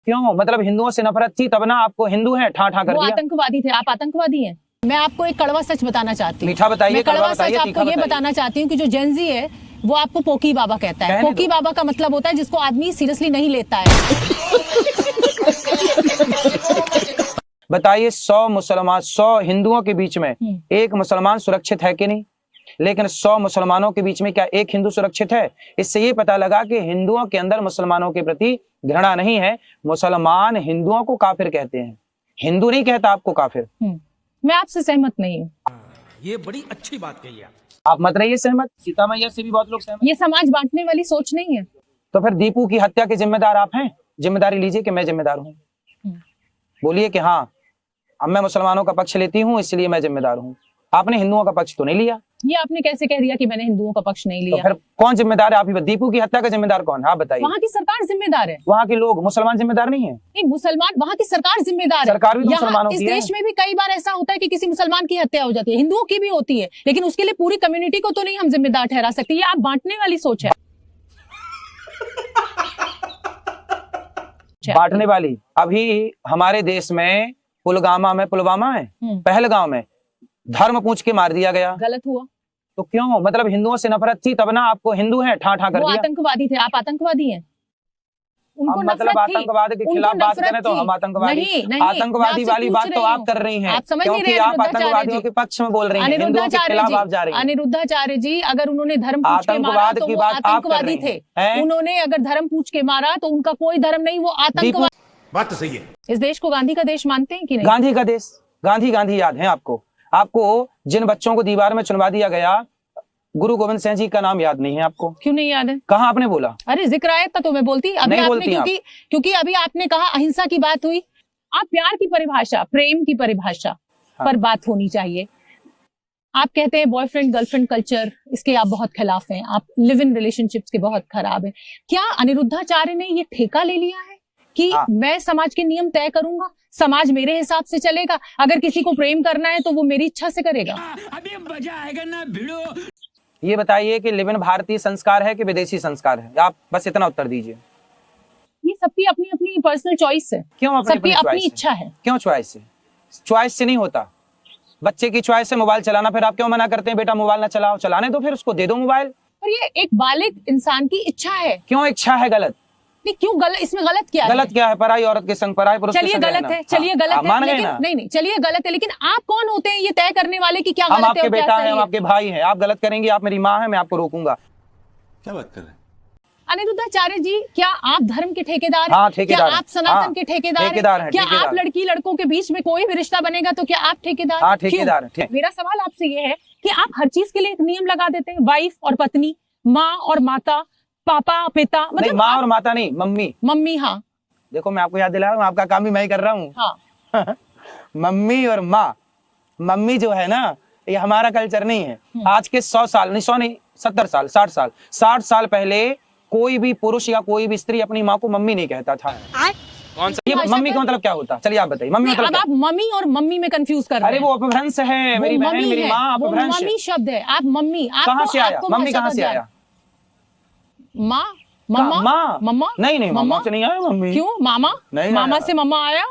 क्यों? मतलब हिंदुओं से नफरत थी तब ना आपको हिंदू है ठा ठा कर वो दिया। आतंकवादी थे, आप आतंकवादी हैं। मैं आपको एक कड़वा सच बताना चाहती हूँ। मीठा बताइए, कड़वा सच बताइए, आपको ये बताना चाहती हूँ कि जो जेनजी है वो आपको पोकी बाबा कहता है। पोकी बाबा का मतलब होता है जिसको आदमी सीरियसली नहीं लेता है। बताइए 100 मुसलमान 100 हिंदुओं के बीच में एक मुसलमान सुरक्षित है कि नहीं? लेकिन 100 मुसलमानों के बीच में क्या एक हिंदू सुरक्षित है? इससे ये पता लगा कि हिंदुओं के अंदर मुसलमानों के प्रति घृणा नहीं है। मुसलमान हिंदुओं को काफिर कहते हैं, हिंदू नहीं कहता आपको काफिर। मैं आपसे सहमत नहीं हूँ। ये बड़ी अच्छी बात कही आप मत रहिए सहमत, सीता मैया से भी बहुत लोग सहमत। ये समाज बांटने वाली सोच नहीं है। तो फिर दीपू की हत्या के जिम्मेदार आप हैं? जिम्मेदारी लीजिए कि मैं जिम्मेदार हूँ। बोलिए कि हाँ अब मैं मुसलमानों का पक्ष लेती हूँ इसलिए मैं जिम्मेदार हूँ। आपने हिंदुओं का पक्ष तो नहीं लिया। ये आपने कैसे कह दिया कि मैंने हिंदुओं का पक्ष नहीं लिया? तो फिर कौन जिम्मेदार है? आप ही। दीपू की हत्या का जिम्मेदार कौन है? आप बताइए। वहाँ की सरकार जिम्मेदार है। वहाँ के लोग, मुसलमान जिम्मेदार नहीं है। नहीं, मुसलमान, वहाँ की सरकार जिम्मेदार है। सरकार भी तो यहाँ मुसलमानों इस की है। देश में भी कई बार ऐसा होता है कि किसी मुसलमान की हत्या हो जाती है, हिंदुओं की भी होती है, लेकिन उसके लिए पूरी कम्युनिटी को तो नहीं हम जिम्मेदार ठहरा सकते। ये आप बांटने वाली सोच है। बांटने वाली। अभी हमारे देश में पुलवामा है पहलगांव में धर्म पूछ के मार दिया गया। गलत हुआ। तो क्यों? मतलब हिंदुओं से नफरत थी तब ना आपको हिंदू है ठा ठा कर वो दिया। आतंकवादी थे, आप आतंकवादी हैं। उनको मतलब आतंकवाद के खिलाफ बात करें तो हम आतंकवादी। आतंकवादी वाली बात तो आप कर रही हैं, आप समझ नहीं रहे। आप आतंकवादियों के पक्ष में बोल रही हैं, हिंदुओं के खिलाफ आप जा रही हैं। अनिरुद्धाचार्य जी, अगर उन्होंने धर्म पूछ के मारा तो वो आतंकवादी थे। उन्होंने अगर धर्म पूछ के मारा तो उनका कोई धर्म नहीं, वो आतंकवादी। बात तो सही है। इस देश को गांधी का देश मानते हैं कि नहीं? गांधी का देश, गांधी याद है आपको? आपको जिन बच्चों को दीवार में चुनवा दिया गया, गुरु गोविंद सिंह जी का नाम याद नहीं है आपको? क्यों नहीं याद है? कहाँ आपने बोला? अरे जिक्र आया था तो मैं बोलती। अभी आपने क्योंकि अभी आपने कहा अहिंसा की बात हुई। आप प्यार की परिभाषा, प्रेम की परिभाषा पर बात होनी चाहिए। आप कहते हैं बॉयफ्रेंड गर्लफ्रेंड कल्चर, इसके आप बहुत खिलाफ हैं। आप लिव इन रिलेशनशिप्स के बहुत खराब हैं। क्या अनिरुद्धाचार्य ने ये ठेका ले लिया है कि मैं समाज के नियम तय करूंगा, समाज मेरे हिसाब से चलेगा, अगर किसी को प्रेम करना है तो वो मेरी इच्छा से करेगा? अभी मजा आएगा ना भिड़ो। ये बताइए कि लिव इन भारतीय संस्कार है कि विदेशी संस्कार है? आप बस इतना उत्तर दीजिए। ये सबकी अपनी अपनी पर्सनल चॉइस है। क्यों? सबकी अपनी इच्छा है। क्यों चॉइस है? चॉइस से नहीं होता। बच्चे की चॉइस है मोबाइल चलाना, फिर आप क्यों मना करते हैं बेटा मोबाइल ना चलाओ? चलाने दो, फिर उसको दे दो मोबाइल। और ये एक बालिग इंसान की इच्छा है। क्यों इच्छा है गलत? नहीं, क्यों गलत? इसमें गलत क्या है? गलत क्या है? पराई औरत के संग पराई पुरुष के संग चलिए गलत है, चलिए गलत है, लेकिन नहीं चलिए गलत है, लेकिन आप कौन होते हैं ये तय करने वाले कि क्या गलत है? हम आपके बेटा है, हम आपके भाई हैं। आप गलत करेंगे, आप मेरी माँ है, मैं आपको रोकूंगा। क्या बात कर रहे हैं? अनिरुद्धाचार्य जी, क्या आप धर्म के ठेकेदार हैं? क्या आप सनातन के ठेकेदार हैं? क्या आप लड़की लड़कों के बीच में कोई भी रिश्ता बनेगा तो क्या आप ठेकेदार? हाँ, ठेकेदार। मेरा सवाल आपसे ये है कि आप हर चीज के लिए एक नियम लगा देते हैं, वाइफ और पत्नी, माँ और माता, पापा पिता, मतलब माँ और माता नहीं, मम्मी। हाँ देखो मैं आपको याद दिला रहा हूँ, आपका काम भी मैं ही कर रहा हूँ। हाँ। मम्मी और माँ। मम्मी जो है ना, ये हमारा कल्चर नहीं है। आज के 100 साल नहीं, 100 नहीं, 70 साल 60 साल पहले कोई भी पुरुष या कोई भी स्त्री अपनी माँ को मम्मी नहीं कहता था। कौन सा? ये मम्मी का मतलब क्या होता? चलिए आप बताइए, मम्मी मतलब आप मम्मी और मम्मी में कंफ्यूज कर रहे हैं। अरे वो अपभ्रंश है, मेरी बहन मेरी माँ अपभ्रंश। मम्मी शब्द है, आप मम्मी कहाँ से आया? मम्मी कहाँ से आया? माँ, मम्मा नहीं मम्मा से नहीं आया। मम्मी क्यों? मामा नहीं, मामा से मम्मा आया।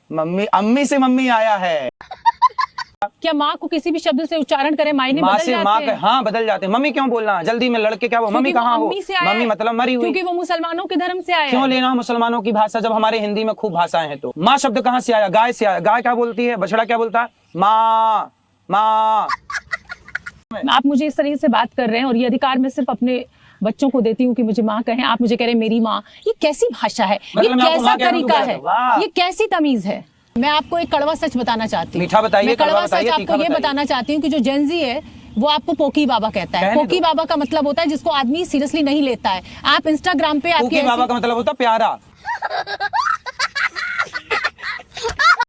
मम्मी अम्मी से मम्मी आया है। क्या माँ को किसी भी शब्द से उच्चारण करें मायने बदल जाते हैं? हाँ बदल जाते हैं। मम्मी क्यों बोलना जल्दी में? लड़के क्या वो मम्मी कहाँ हो? मम्मी मतलब मरी हुई। क्योंकि वो मुसलमानों के धर्म से आया। क्यों लेना मुसलमानों की भाषा जब हमारे हिंदी में खूब भाषाएं हैं? तो माँ शब्द कहाँ से आया? गाय से आया। गाय क्या बोलती है? बछड़ा क्या बोलता है? माँ माँ। आप मुझे इस तरीके से बात कर रहे हैं और ये अधिकार मैं सिर्फ अपने बच्चों को देती हूँ कि मुझे माँ कहें। आप मुझे कह रहे हैं मेरी माँ। ये कैसी भाषा है? ये कैसा तरीका है? ये कैसी तमीज है? मैं आपको एक कड़वा सच बताना चाहती हूँ। मीठा बताइए, कड़वा सच आपको ये बताना चाहती हूँ कि जो जेनजी है वो आपको पोकी बाबा कहता है। पोकी बाबा का मतलब होता है जिसको आदमी सीरियसली नहीं लेता है। आप इंस्टाग्राम पे पोकी बाबा का मतलब होता है प्यारा।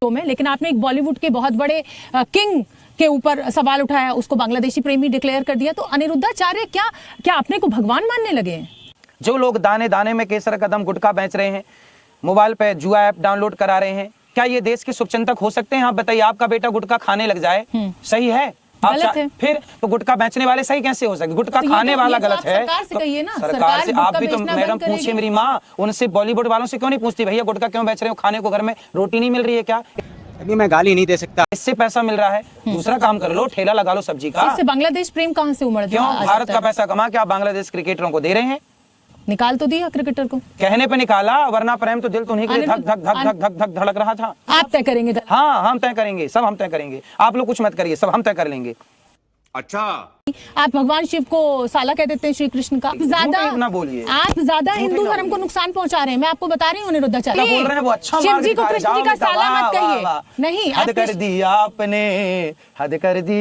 तो मैं, लेकिन आपने एक बॉलीवुड के बहुत बड़े किंग के ऊपर सवाल उठाया, उसको बांग्लादेशी प्रेमी डिक्लेयर कर दिया। तो अनिरुद्धाचार्य क्या अपने को भगवान मानने लगे हैं? जो लोग दाने दाने में केसर कदम गुटखा बेच रहे हैं, मोबाइल पे जुआ ऐप डाउनलोड करा रहे हैं, क्या ये देश के शुभचिंतक हो सकते हैं? आप बताइए, आपका बेटा गुटखा खाने लग जाए, सही है? गलत है। फिर तो गुटखा बेचने वाले सही कैसे हो सके? गुटखा तो ये खाने तो- वाला ये तो गलत आप है। सरकार से कहिए ना, सरकार सरकार से गुटखा आप भी तो बेचना मैडम बंद करेगी। पूछिए मेरी माँ, उनसे बॉलीवुड वालों से क्यों नहीं पूछती भैया गुटखा क्यों बेच रहे हो, खाने को घर में रोटी नहीं मिल रही है क्या? अभी मैं गाली नहीं दे सकता। इससे पैसा मिल रहा है, दूसरा काम कर लो, ठेला लगा लो सब्जी का। इससे बांग्लादेश प्रेम कहाँ से उमड़ क्यों आ भारत जाता का है? पैसा कमा के आप बांग्लादेश क्रिकेटरों को दे रहे हैं? निकाल तो दिया क्रिकेटर को, कहने पे निकाला, वरना प्रेम तो दिल तो नहीं के लिए धक धक धक धक धक धक धड़क रहा था। आप तय करेंगे। हाँ हम तय करेंगे, सब हम तय करेंगे, आप लोग कुछ मत करिए, सब हम तय कर लेंगे। अच्छा आप भगवान शिव को साला कह देते हैं, श्री कृष्ण का। झूठ ना बोलिए। आप ज्यादा झूठ हिंदू ना धर्म को बोलिए। नुकसान पहुंचा रहे हैं। मैं आपको बता रही हूँ अनिरुद्धाचार्य, क्या बोल रहे हैं वो? अच्छा शिव मार्ग जी को दिखा रहे, कृष्ण जी जाओ का बेटा, साला वाह, मत वाह, कहिए। वाह। नहीं, हद आप कर दी आपने, हद कर दी।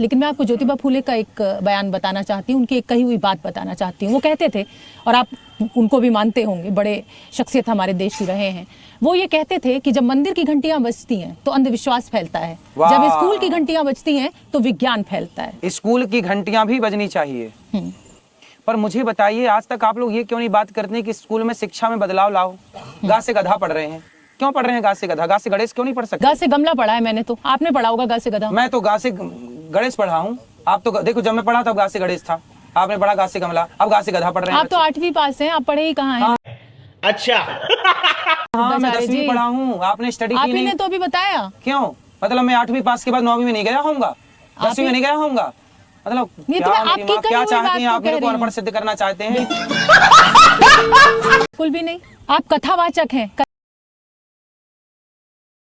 लेकिन मैं आपको ज्योतिबा फूले का एक बयान बताना चाहती हूँ, उनकी एक कही हुई बात बताना चाहती हूँ। वो कहते थे, और आप उनको भी मानते होंगे, बड़े शख्सियत हमारे देश की रहे हैं। वो ये कहते थे कि जब मंदिर की घंटियां बजती हैं तो अंधविश्वास फैलता है, वाह। जब स्कूल की घंटियां बजती हैं तो विज्ञान फैलता है। स्कूल की घंटियां भी बजनी चाहिए। पर मुझे बताइए, आज तक आप लोग ये क्यों नहीं बात करते कि स्कूल में शिक्षा में बदलाव लाओ? गा से गधा पढ़ रहे हैं, क्यों पढ़ रहे हैं गा से गधा? गा से गणेश क्यों नहीं पढ़ सकते? गा से गमला पढ़ा है मैंने, तो आपने पढ़ा होगा गा से गधा। मैं तो गा से गणेश पढ़ा हूँ। आप तो देखो, जब मैं पढ़ा तब गा से गणेश था, आपने पढ़ा गा से गमला, अब गा से गधा पढ़ रहे हैं। आप तो 8वीं पास हैं, आप पढ़े ही कहाँ हैं? अच्छा हाँ मैं 10वीं जी। पढ़ा हूँ, आपने स्टडी आप की ही नहीं। ने तो अभी बताया। क्यों? मतलब मैं 8वीं पास के बाद 9वीं में नहीं गया होऊंगा, 10वीं में नहीं गया होऊंगा? मतलब नहीं, तो क्या मैं मेरी आपकी माँ, कही क्या हुई चाहती बात हैं तो आप? मेरे कह को रही अनपढ़ हूँ। सिद्ध करना चाहते हैं? बिल्कुल भी नहीं, आप कथावाचक हैं।